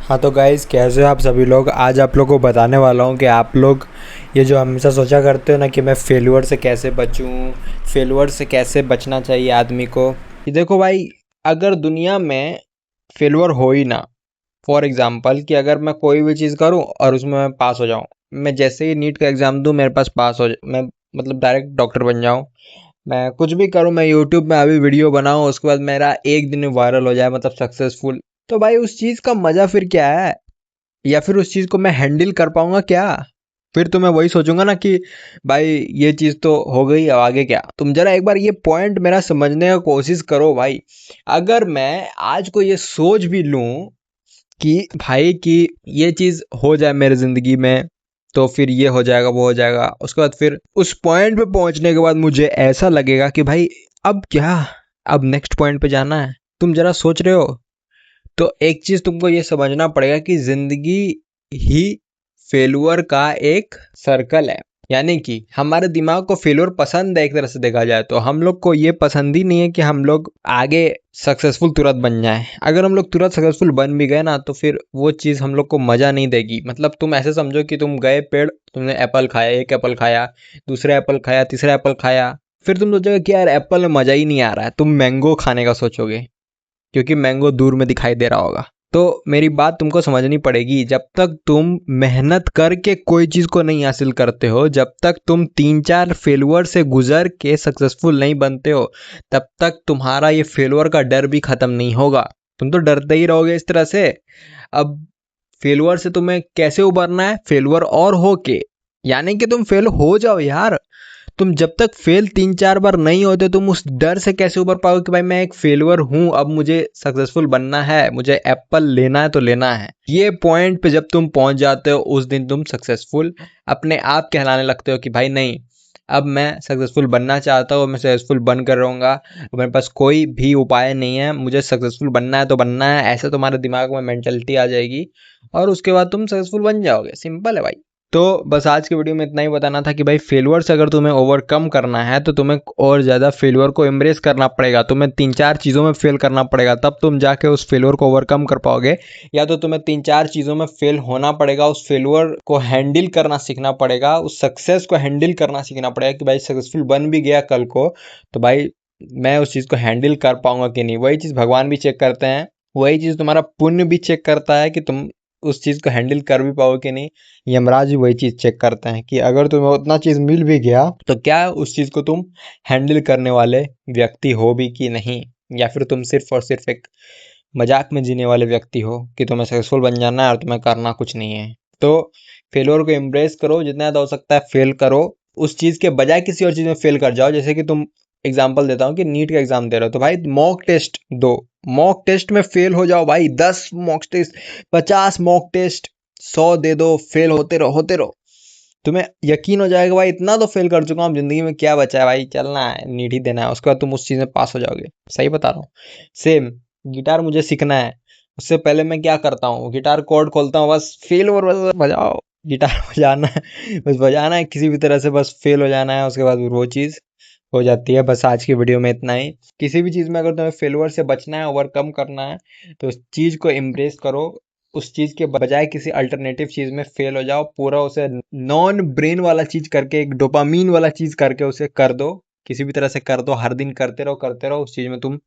हाँ तो गाइज़, कैसे हो आप सभी लोग। आज आप लोग को बताने वाला हूँ कि आप लोग ये जो हमेशा सोचा करते हो ना कि मैं फेल्योर से कैसे बचूँ, फेल्योर से कैसे बचना चाहिए आदमी को। कि देखो भाई, अगर दुनिया में फेल्योर हो ही ना, फॉर एग्जांपल कि अगर मैं कोई भी चीज़ करूँ और उसमें मैं पास हो जाऊँ, मैं जैसे ही नीट का एग्ज़ाम दूँ मेरे पास पास हो मैं मतलब डायरेक्ट डॉक्टर बन जाऊँ, मैं कुछ भी करूँ, मैं यूट्यूब में अभी वीडियो बनाऊँ, उसके बाद मेरा एक दिन में वायरल हो जाए, मतलब सक्सेसफुल, तो भाई उस चीज़ का मज़ा फिर क्या है? या फिर उस चीज़ को मैं हैंडल कर पाऊंगा क्या? फिर तो मैं वही सोचूंगा ना कि भाई ये चीज़ तो हो गई, अब आगे क्या। तुम जरा एक बार ये पॉइंट मेरा समझने का कोशिश करो भाई। अगर मैं आज को ये सोच भी लूं कि भाई कि ये चीज़ हो जाए मेरी ज़िंदगी में, तो फिर ये हो जाएगा, वो हो जाएगा, उसके बाद फिर उस पॉइंट पे पहुंचने के बाद मुझे ऐसा लगेगा कि भाई अब क्या, अब नेक्स्ट पॉइंट पे जाना है। तुम जरा सोच रहे हो? तो एक चीज तुमको ये समझना पड़ेगा कि जिंदगी ही फेलुअर का एक सर्कल है। यानी कि हमारे दिमाग को फेलुअर पसंद है, एक तरह से देखा जाए तो हम लोग को ये पसंद ही नहीं है कि हम लोग आगे सक्सेसफुल तुरंत बन जाएं। अगर हम लोग तुरंत सक्सेसफुल बन भी गए ना, तो फिर वो चीज़ हम लोग को मज़ा नहीं देगी। मतलब तुम ऐसे समझो कि तुम गए पेड़, तुमने एप्पल खाया, एक एप्पल खाया, दूसरा एप्पल खाया, तीसरा एप्पल खाया, फिर तुम सोचोगे कि यार एप्पल में मज़ा ही नहीं आ रहा है, तुम मैंगो खाने का सोचोगे क्योंकि मैंगो दूर में दिखाई दे रहा होगा। तो मेरी बात तुमको समझनी पड़ेगी, जब तक तुम मेहनत करके कोई चीज़ को नहीं हासिल करते हो, जब तक तुम 3-4 फेल्योर से गुजर के सक्सेसफुल नहीं बनते हो, तब तक तुम्हारा ये फेल्योर का डर भी खत्म नहीं होगा। तुम तो डरते ही रहोगे इस तरह से। अब फेल्योर से तुम्हें कैसे उबरना है? फेल्योर और हो के, यानी कि तुम फेल हो जाओ यार। तुम जब तक फेल 3-4 बार नहीं होते, तुम उस डर से कैसे उबर पाओगे कि भाई मैं एक फेलुअर हूं, अब मुझे सक्सेसफुल बनना है, मुझे एप्पल लेना है तो लेना है। ये पॉइंट पे जब तुम पहुंच जाते हो, उस दिन तुम सक्सेसफुल अपने आप कहलाने लगते हो कि भाई नहीं, अब मैं सक्सेसफुल बनना चाहता हूँ, मैं सक्सेसफुल बन कर रहूंगा, मेरे पास कोई भी उपाय नहीं है, मुझे सक्सेसफुल बनना है तो बनना है। ऐसे तुम्हारे दिमाग में मेंटेलिटी आ जाएगी और उसके बाद तुम सक्सेसफुल बन जाओगे। सिंपल है भाई। तो बस आज की वीडियो में इतना ही बताना था कि भाई फेल्योर से अगर तुम्हें ओवरकम करना है, तो तुम्हें और ज़्यादा फेल्योर को एम्ब्रेस करना पड़ेगा। तुम्हें 3-4 चीज़ों में फेल करना पड़ेगा, तब तुम जाके उस फेल्योर को ओवरकम कर पाओगे। या तो तुम्हें 3-4 चीज़ों में फेल होना पड़ेगा, उस फेल्योर को हैंडल करना सीखना पड़ेगा, उस सक्सेस को हैंडल करना सीखना पड़ेगा कि भाई सक्सेसफुल बन भी गया कल को, तो भाई मैं उस चीज़ को हैंडल कर पाऊंगा कि नहीं। वही चीज़ भगवान भी चेक करते हैं, वही चीज़ तुम्हारा पुण्य भी चेक करता है कि तुम उस चीज़ को हैंडल कर भी पाओगे कि नहीं। यमराज भी वही चीज़ चेक करते हैं कि अगर तुम्हें उतना चीज़ मिल भी गया, तो क्या उस चीज़ को तुम हैंडल करने वाले व्यक्ति हो भी कि नहीं, या फिर तुम सिर्फ और सिर्फ एक मजाक में जीने वाले व्यक्ति हो कि तुम्हें सक्सेसफुल बन जाना है और तुम्हें करना कुछ नहीं है। तो फेलोर को एम्ब्रेस करो, जितना ज़्यादा हो सकता है फेल करो। उस चीज़ के बजाय किसी और चीज़ में फेल कर जाओ। जैसे कि तुम, एग्जाम्पल देता हूँ कि नीट का एग्जाम दे रहे हो, तो भाई मॉक टेस्ट दो, मॉक टेस्ट में फेल हो जाओ भाई, 10 मॉक टेस्ट, 50 मॉक टेस्ट, 100 दे दो, फेल होते रहो होते रहो। तुम्हें यकीन हो जाएगा भाई इतना तो फेल कर चुका हूँ, अब जिंदगी में क्या बचा है भाई, चलना है, नीट ही देना है, उसके बाद तुम उस चीज़ में पास हो जाओगे। सही बता रहा हूँ। सेम गिटार मुझे सीखना है, उससे पहले मैं क्या करता हूँ, गिटार कॉर्ड खोलता हूँ, बस फेल और बस बजाओ, गिटार बजाना है, बस बजाना है किसी भी तरह से, बस फेल हो जाना है, उसके बाद वो चीज़ हो जाती है। बस आज की वीडियो में इतना ही। किसी भी चीज़ में अगर तुम्हें फेलुअर से बचना है, ओवरकम करना है, तो उस चीज़ को एम्ब्रेस करो। उस चीज़ के बजाय किसी अल्टरनेटिव चीज़ में फेल हो जाओ, पूरा उसे नॉन ब्रेन वाला चीज़ करके, एक डोपामीन वाला चीज़ करके उसे कर दो, किसी भी तरह से कर दो। हर दिन करते रहो, उस चीज़ में तुम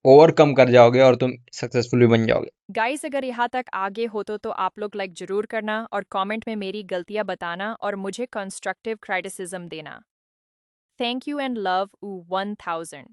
ओवरकम कर जाओगे और तुम सक्सेसफुल भी बन जाओगे। गाइस, अगर यहाँ तक आगे हो तो आप लोग लाइक ज़रूर करना और कमेंट में मेरी गलतियाँ बताना और मुझे कंस्ट्रक्टिव क्रिटिसिज्म देना। थैंक यू एंड लव ऊ 1000।